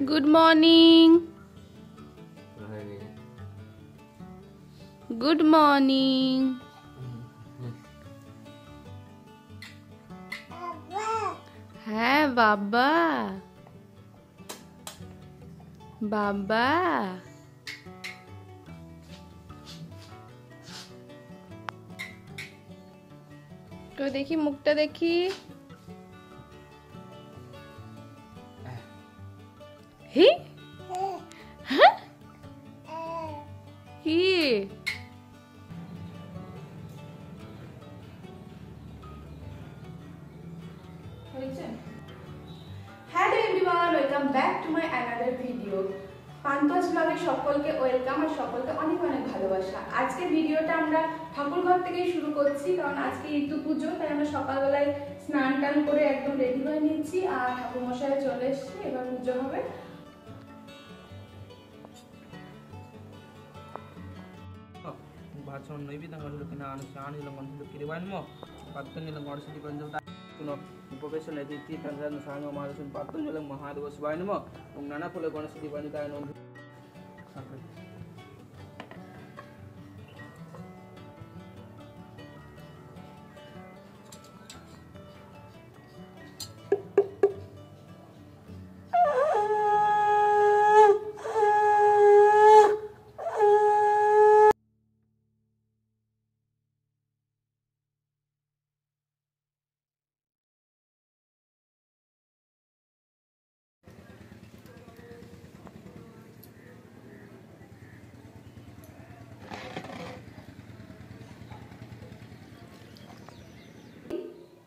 Good morning. Good morning. হ্যাঁ বাবা বাবা তো দেখি মুখটা দেখি হি হ্যাঁ কি Hello everyone, welcome back to my another video. পান্তুয়াস ব্লগে সকলকে ওয়েলকাম আর সকলকে অনেক অনেক ভালোবাসা। আজকে ভিডিওটা আমরা ঠাকুরঘর থেকেই শুরু করছি, কারণ আজকে ঋতু পুজো, তাই আমরা সকালবেলায় স্নান টান করে একদম রেডি হয়ে নিচ্ছি আর ঠাকুরমশাই চলে এসেছে, এবার পুজো হবে। भाषण नैवेद्य गरिकन आनिल मन्दिर वाइनम पत्तंजल गणेशजी पंचम उपवेशन अतिथि तंत्रज्ञान सांग महादर्शन पत्तंजल महादेव शिवायनम ओम नाना फल गणेशजी पंचदाय नम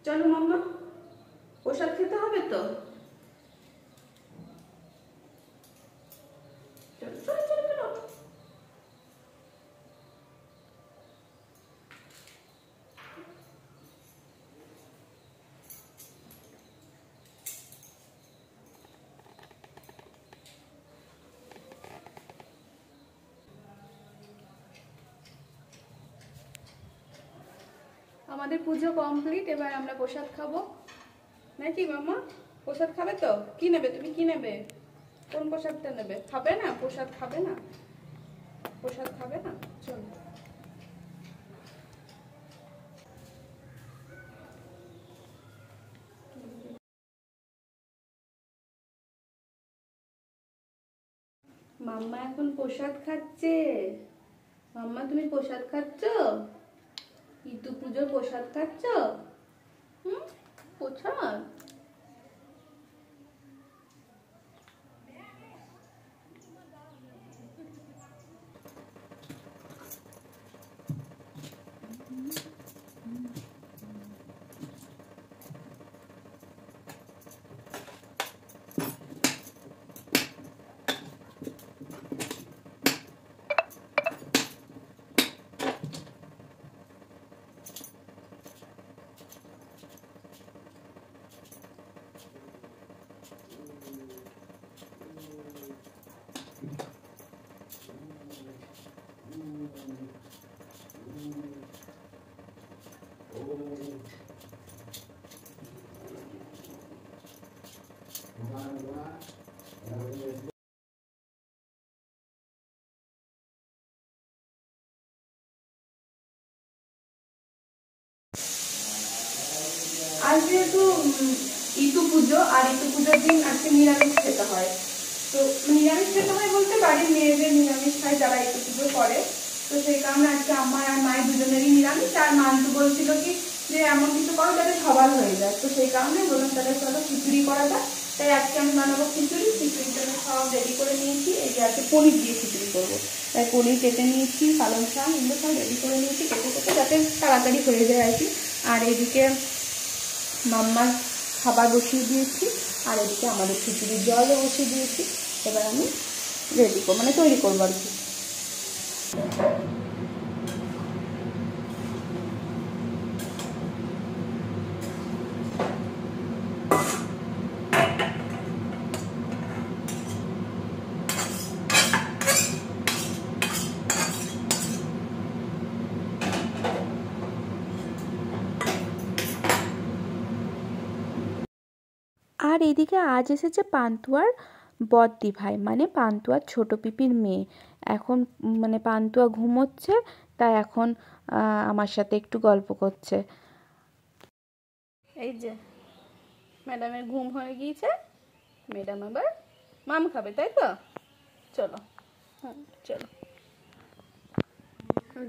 চলো মাম্মা, প্রসাদ খেতে হবে তো। চলো চলো চলো চলো। আমাদের পুজো কমপ্লিট, এবার আমরা প্রসাদ খাবো নাকি মাম্মা? প্রসাদ খাবে তো? কি নেবে তুমি, কি নেবে? কোন প্রসাদটা নেবে? খাবে না প্রসাদ? খাবে না প্রসাদ? খাবে না? চলো। মাম্মা এখন প্রসাদ খাচ্ছে। মাম্মা তুমি প্রসাদ খাচ্ছ? ঋতু পুজোর প্রসাদ খাচ্ছ? প্রসাদ আজ যেহেতু ঋতু পুজো, আর ঋতু পুজোর দিন আজকে নিরামিষ খেতে হয়। তো নিরামিষ খেতে হয় বলতে বাড়ির মেয়েদের নিরামিষ খায় যারা ঋতু পুজো করে। তো সেই কারণে আজকে আমার আর মায়ের দুজনেরই নিরামিষ। আর মান্তু বলছিল কি যে এমন কিছু করো যাতে সবার হয়ে যায়, তো সেই কারণে বললাম তাহলে চলো খিচুড়ি করা যায়। তাই আজকে আমি বানাবো খিচুড়ি। খিচুড়ির জন্য সব রেডি করে নিয়েছি। এই যে আজকে পনির দিয়ে খিচুড়ি করবো, তাই পনির কেটে নিয়েছি, পালং শাক এগুলো সব রেডি করে নিয়েছি কেটে কেটে, যাতে তাড়াতাড়ি হয়ে যায় আর কি। আর এদিকে মাম্মার খাবার বসিয়ে দিয়েছি, আর এদিকে আমাদের খিচুড়ির জলও বসিয়ে দিয়েছি। এবার আমি রেডি করবো, মানে তৈরি করবো আর কি। আর এদিকে আজ এসেছে পান্তুয়ার বদ্দি ভাই মানে পান্তুয়ার ছোট পিপির মেয়ে। এখন মানে পান্তুয়া ঘুমোচ্ছে, তাই এখন আমার সাথে একটু গল্প করছে। এই যে ম্যাডামের ঘুম হয়ে গিয়েছে, ম্যাডাম আবার মাম খাবে, তাই তো? চলো চলো।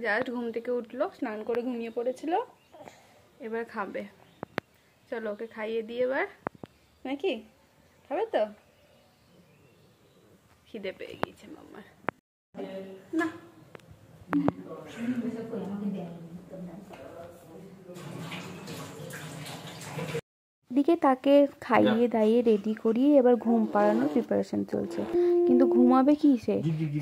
জাস্ট ঘুম থেকে উঠলো, স্নান করে ঘুমিয়ে পড়েছিল, এবার খাবে। চলো ওকে খাইয়ে দিই এবার, নাকি খাবে তো? খিদে পেয়ে গিয়েছে মাম্মার। না দিকে তাকে খাইয়ে দাইয়ে রেডি করিয়ে এবার ঘুম পাড়ানোর প্রিপারেশন চলছে। কিন্তু ঘুমাবে কি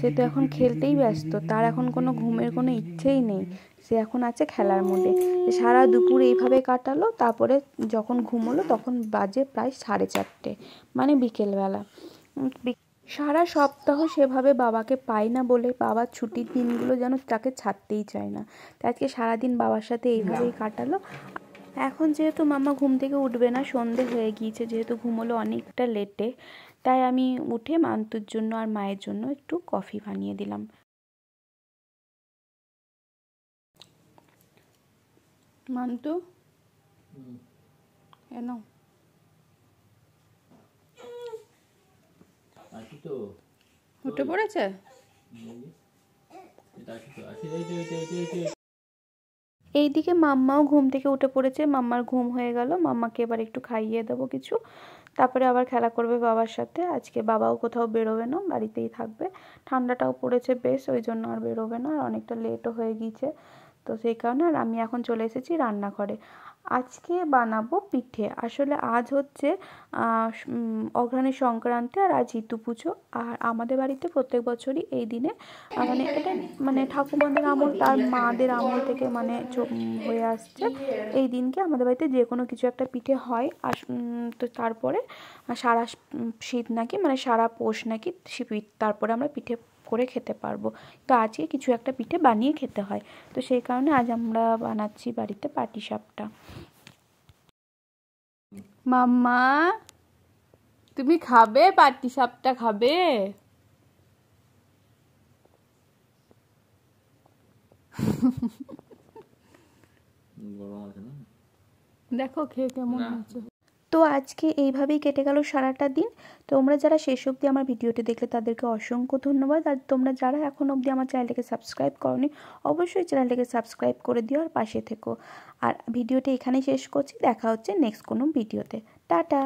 সে তো এখন খেলতেই ব্যস্ত, তার এখন কোনো ঘুমের কোনো ইচ্ছেই নেই। সে এখন আছে খেলার মধ্যে। সারা দুপুর এইভাবে কাটালো, তারপরে যখন ঘুমোলো তখন বাজে প্রায় 4:30, মানে বিকেলবেলা। সারা সপ্তাহ সেভাবে বাবাকে পাই না বলে বাবার ছুটির দিনগুলো যেন তাকে ছাড়তেই চায় না। তাই আজকে সারাদিন বাবার সাথে এইভাবেই কাটালো। এখন যেহেতু মামা ঘুম থেকে উঠবে না, সন্ধে হয়ে গিয়েছে, যেহেতু ঘুমোলো অনেকটা লেটে, তাই আমি উঠে মান্তুর জন্য আর মায়ের জন্য একটু কফি বানিয়ে দিলাম। মান্তু কেন উঠে পড়েছে? এইদিকে মাম্মাও ঘুম থেকে উঠে পড়েছে, মাম্মার ঘুম হয়ে গেল। মাম্মাকে এবার একটু খাইয়ে দেবো কিছু, তারপরে আবার খেলা করবে বাবার সাথে। আজকে বাবাও কোথাও বেরোবে না, বাড়িতেই থাকবে। ঠান্ডাটাও পড়েছে বেশ, ওই জন্য আর বেরোবে না, আর অনেকটা লেটও হয়ে গিয়েছে, তো সেই কারণে। আর আমি এখন চলে এসেছি রান্নাঘরে। আজকে বানাবো পিঠে। আসলে আজ হচ্ছে অঘ্রাণী সংক্রান্তি, আর আজ ইতু পুজো। আর আমাদের বাড়িতে প্রত্যেক বছরই এই দিনে মানে এটা মানে ঠাকুমাদের আমল, তার মাদের আমল থেকে মানে হয়ে আসছে। এই দিনকে আমাদের বাড়িতে যে কোনো কিছু একটা পিঠে হয়। আর তো তারপরে সারা শীত নাকি মানে সারা পৌষ নাকি তারপরে আমরা পিঠে করে খেতে পারবো। তো আজকে কিছু একটা পিঠে বানিয়ে খেতে হয়, তো সেই কারণে আজ আমরা বানাচ্ছি বাড়িতে পাটিসাপটা। মাম্মা তুমি খাবে পাটিসাপটা? খাবে? দেখো খেয়ে কেমন হয়েছে। তো আজকে এইভাবেই কেটে গেল সারাটা দিন। তোমরা যারা শেষ অবধি আমার ভিডিওটি দেখলে তাদেরকে অসংখ্য ধন্যবাদ। আর তোমরা যারা এখন অবধি আমার চ্যানেলটাকে সাবস্ক্রাইব করোনি, অবশ্যই চ্যানেলটাকে সাবস্ক্রাইব করে দিও আর পাশে থেকো। আর ভিডিওটি এখানেই শেষ করছি, দেখা হচ্ছে নেক্সট কোনো ভিডিওতে। টাটা।